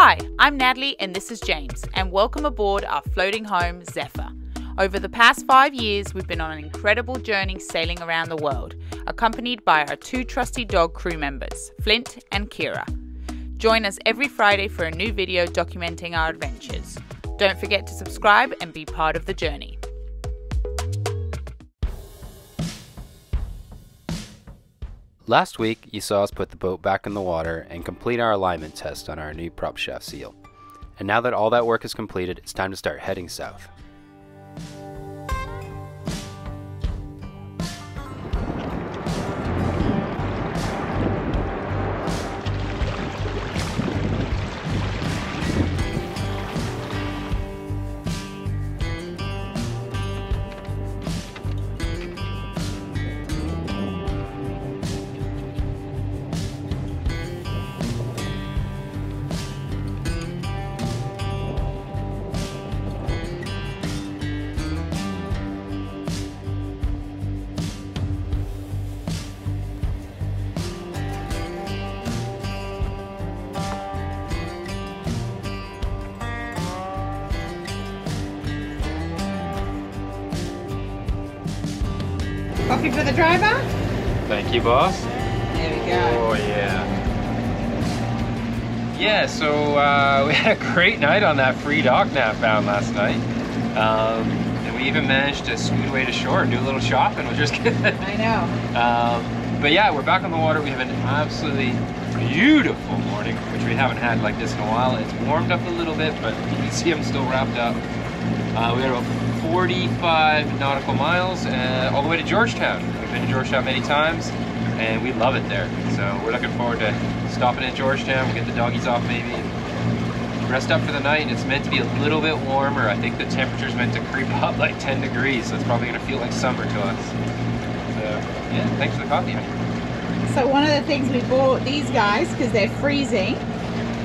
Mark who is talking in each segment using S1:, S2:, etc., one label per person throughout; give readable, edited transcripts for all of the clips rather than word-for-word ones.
S1: Hi, I'm Natalie and this is James, and welcome aboard our floating home Zephyr. Over the past 5 years, we've been on an incredible journey sailing around the world, accompanied by our 2 trusty dog crew members, Flint and Kira. Join us every Friday for a new video documenting our adventures. Don't forget to subscribe and be part of the journey.
S2: Last week, you saw us put the boat back in the water and complete our alignment test on our new prop shaft seal. And now that all that work is completed, it's time to start heading south.
S3: Coffee for the driver?
S4: Thank you, boss.
S3: There we go.
S4: Oh, yeah. Yeah, so we had a great night on that free dock nap found last night. And we even managed to scoot away to shore and do a little shopping, which was good.
S3: I know.
S4: But yeah, we're back on the water. We have an absolutely beautiful morning, which we haven't had like this in a while. It's warmed up a little bit, but you can see I'm still wrapped up. We had about 45 nautical miles all the way to Georgetown. We've been to Georgetown many times and we love it there. So we're looking forward to stopping in Georgetown. We'll get the doggies off maybe and rest up for the night. It's meant to be a little bit warmer. I think the temperature's meant to creep up like 10 degrees, so it's probably going to feel like summer to us. So yeah, thanks for the coffee.
S3: So one of the things we bought these guys, because they're freezing,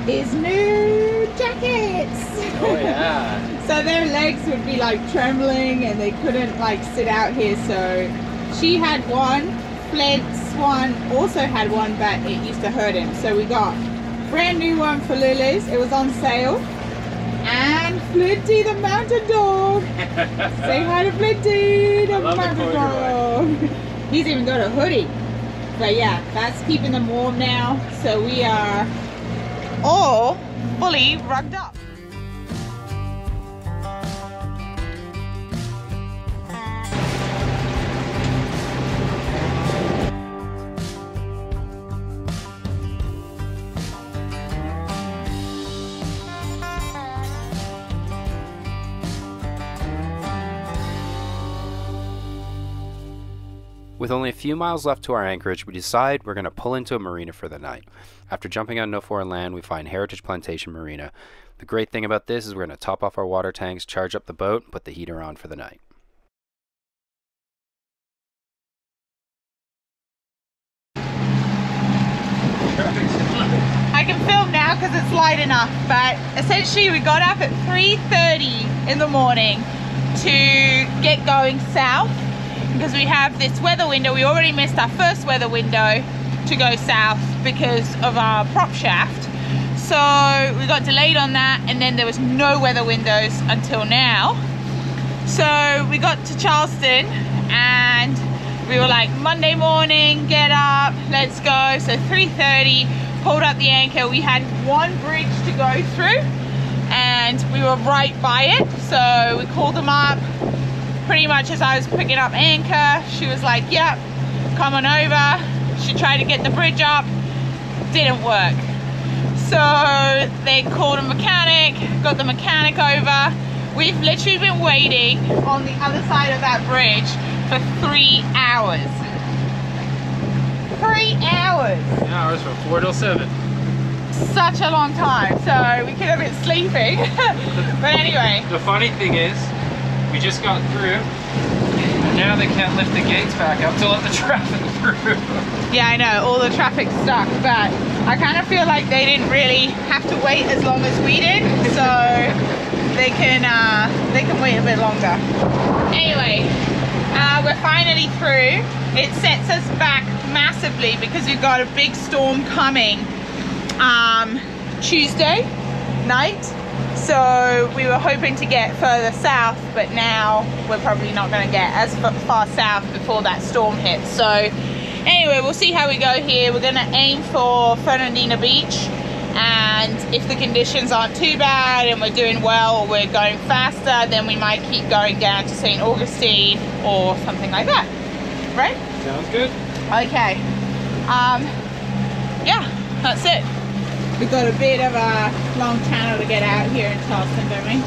S3: is new jackets.
S4: Oh yeah.
S3: So their legs would be like trembling and they couldn't like sit out here. So she had one, Flint's one also had one, but it used to hurt him. So we got a brand new one for Lulu's. It was on sale. And Flinty the mountain dog. Say hi to Flinty the mountain dog. He's even got a hoodie. But yeah, that's keeping them warm now. So we are all fully rugged up.
S2: With only a few miles left to our anchorage, we decide we're going to pull into a marina for the night. After jumping on NOFOREIGNLAND, we find Heritage Plantation Marina. The great thing about this is we're going to top off our water tanks, charge up the boat, and put the heater on for the night.
S3: I can film now because it's light enough, but essentially we got up at 3:30 in the morning to get going south because we have this weather window. We already missed our first weather window to go south because of our prop shaft. So we got delayed on that, and then there was no weather windows until now. So we got to Charleston and we were like, Monday morning, get up, let's go. So 3:30, pulled up the anchor. We had one bridge to go through and we were right by it. So we called them up pretty much as I was picking up anchor. She was like, yep, come on over. She tried to get the bridge up, didn't work. So they called a mechanic, got the mechanic over. We've literally been waiting on the other side of that bridge for 3 hours. 3 hours!
S4: 3 hours from 4 till 7.
S3: Such a long time, so we could have been sleeping. But anyway.
S4: The funny thing is, we just got through, and now they can't lift the gates back up to let the traffic through.
S3: Yeah, I know, all the traffic's stuck, but I kind of feel like they didn't really have to wait as long as we did, so they can wait a bit longer. Anyway, we're finally through. It sets us back massively because we've got a big storm coming Tuesday. night. So we were hoping to get further south, but now we're probably not going to get as far south before that storm hits. So anyway, we'll see how we go here. We're going to aim for Fernandina Beach, and if the conditions aren't too bad and we're doing well, or we're going faster, then we might keep going down to St. Augustine or something like that. Right?
S4: Sounds good.
S3: Okay. Yeah, that's it. We've got a bit of a long channel to get out here in Charleston, don't we?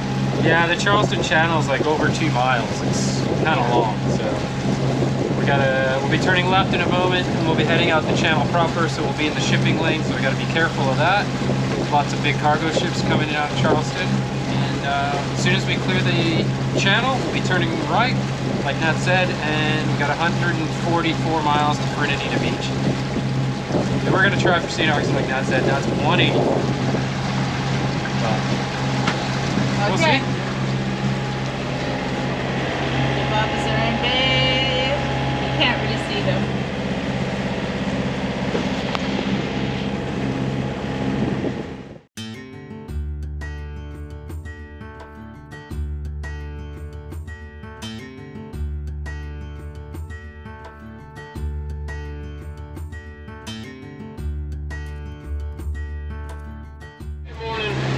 S4: Yeah, the Charleston channel is like over 2 miles. It's kind of long, so we'll be turning left in a moment, and we'll be heading out the channel proper, so we'll be in the shipping lane, so we got to be careful of that. Lots of big cargo ships coming in out of Charleston, and as soon as we clear the channel, we'll be turning right, like Nat said, and we got 144 miles to Fernandina Beach. And we're going to try for St. Augustine, like Nat said. That's 180. We'll see.
S3: The bumpers are in bed. You can't really see them.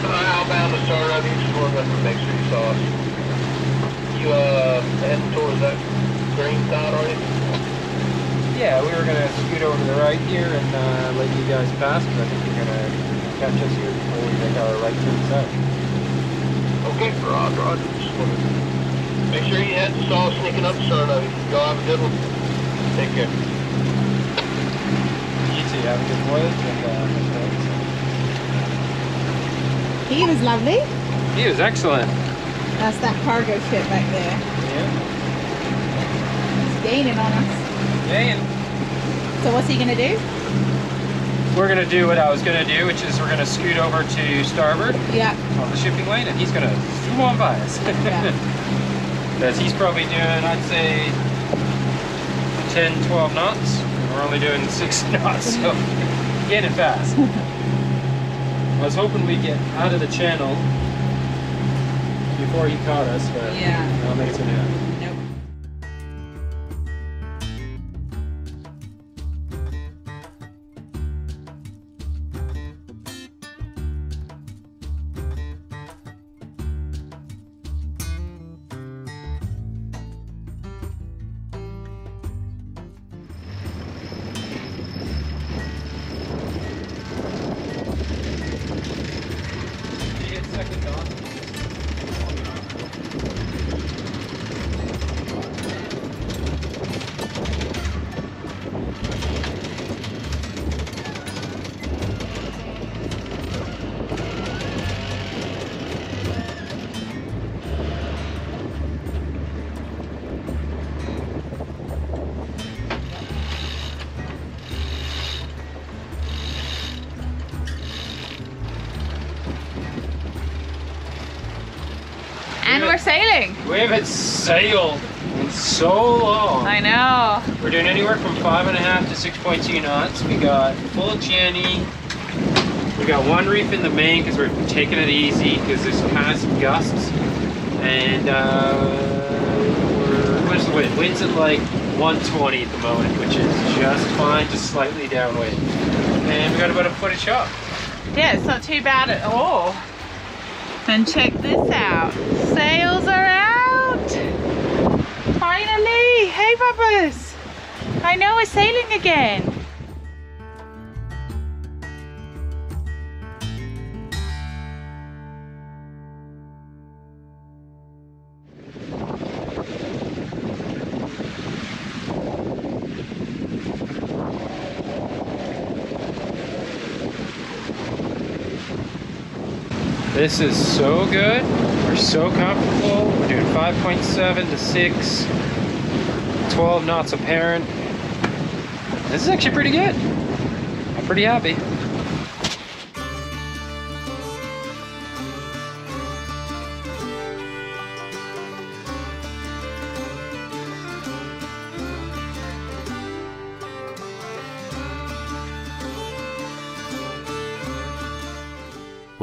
S5: Outbound to start up, you just want to make sure you saw us. You heading towards that green side already?
S4: Yeah, we were going to scoot over to the right here and let you guys pass, because I think you're going to catch us here before we make our right turn south.
S5: Okay, Roger. Just want to make sure you hadn't saw us sneaking up the start of you. Y'all have a good one. Take care.
S4: You too, have a good voyage, and
S3: He was lovely.
S4: he was excellent.
S3: That's that cargo ship back there.
S4: Yeah.
S3: He's gaining on us.
S4: Yeah.
S3: So what's he gonna do?
S4: We're going to do what I was going to do, which is we're going to scoot over to starboard
S3: Yeah.
S4: on the shipping lane, and he's going to zoom on by us.
S3: Yeah.
S4: Because he's probably doing, I'd say, 10, 12 knots. We're only doing 6 knots, so getting fast. I was hoping we'd get out of the channel before he caught us, but
S3: Yeah.
S4: I don't think it's going to happen.
S3: Nope. And we're sailing.
S4: We haven't sailed in so long.
S3: I know.
S4: We're doing anywhere from 5.5 to 6.2 knots. We got full Jenny. We got one reef in the main because we're taking it easy because there's past gusts. And what's the wind? Wind's at like 120 at the moment, which is just fine, just slightly downwind. And we got about a foot of chop.
S3: Yeah, it's not too bad at all. And check this out. Sails are out. Finally. Hey, Bubbas. I know we're sailing again.
S4: This is so good. We're so comfortable. We're doing 5.7 to 6, 12 knots apparent. This is actually pretty good. I'm pretty happy.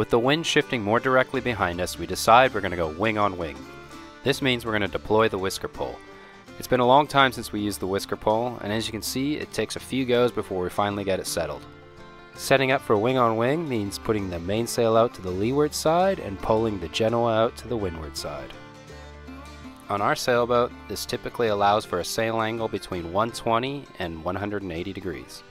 S2: With the wind shifting more directly behind us, we decide we're going to go wing on wing. This means we're going to deploy the whisker pole. It's been a long time since we used the whisker pole, and as you can see, it takes a few goes before we finally get it settled. Setting up for wing on wing means putting the mainsail out to the leeward side and pulling the Genoa out to the windward side. On our sailboat, this typically allows for a sail angle between 120 and 180 degrees.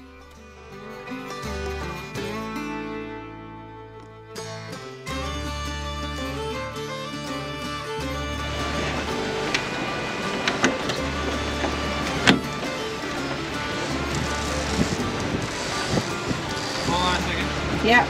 S3: Yep.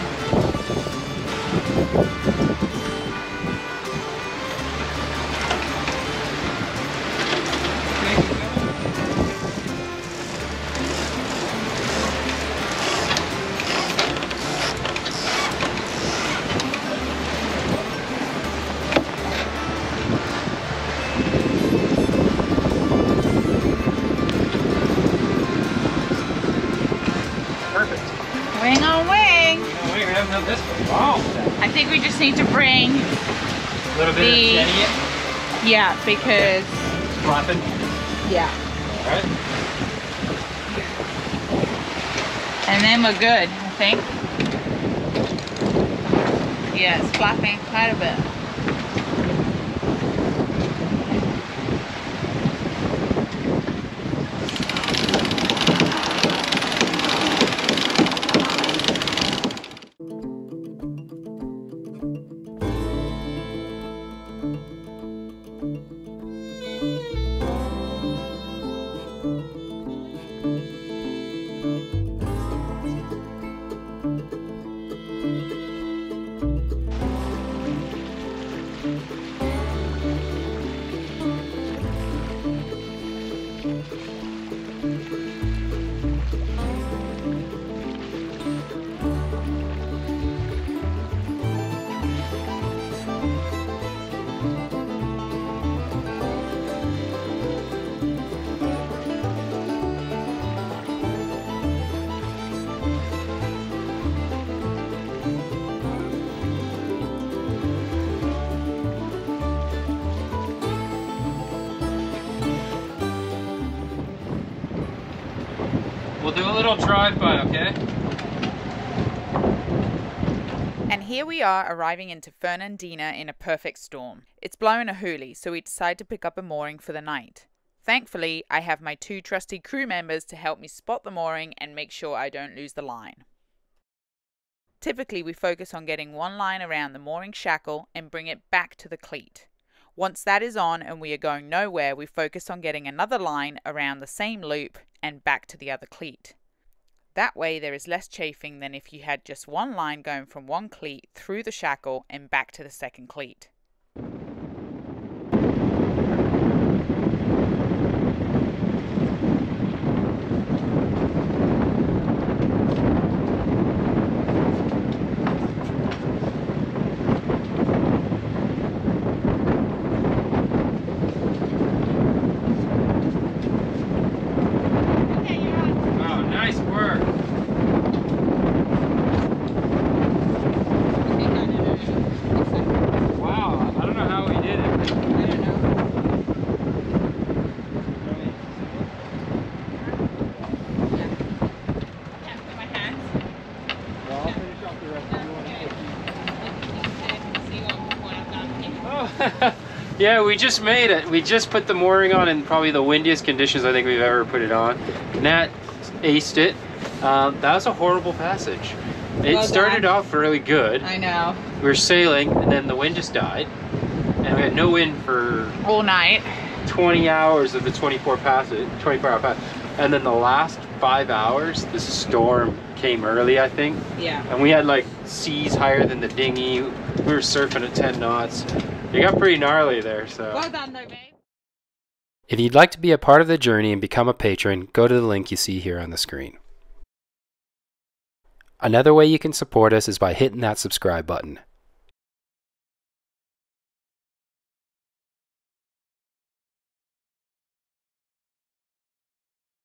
S4: Perfect.
S3: Wing on wing.
S4: We haven't done this for a while.
S3: I think we just need to bring
S4: A little bit of jetty it.
S3: yeah, because
S4: It's flapping.
S3: yeah.
S4: Alright.
S3: And then we're good, I think. Yeah, it's flapping quite a bit.
S4: We'll do a little drive-by, okay?
S1: And here we are arriving into Fernandina in a perfect storm. It's blowing a hoolie, so we decide to pick up a mooring for the night. Thankfully, I have my 2 trusty crew members to help me spot the mooring and make sure I don't lose the line. Typically, we focus on getting one line around the mooring shackle and bring it back to the cleat. Once that is on and we are going nowhere, we focus on getting another line around the same loop and back to the other cleat. That way there is less chafing than if you had just one line going from one cleat through the shackle and back to the second cleat.
S4: Oh, nice work. Wow, I don't know how we did it.
S3: I don't know.
S4: Well, I'll finish off the rest of you. Oh, yeah, we just made it. We just put the mooring on in probably the windiest conditions I think we've ever put it on. Nat aced it. That was a horrible passage. It started off really good.
S3: I know.
S4: We were sailing, and then the wind just died, and we had no wind for
S3: All night.
S4: 20 hours of the 24-hour passage. And then the last 5 hours, this storm came early, I think.
S3: Yeah.
S4: And we had like seas higher than the dinghy. We were surfing at 10 knots. It got pretty gnarly there, so.
S3: Well done though, babe.
S2: If you'd like to be a part of the journey and become a patron, go to the link you see here on the screen. Another way you can support us is by hitting that subscribe button.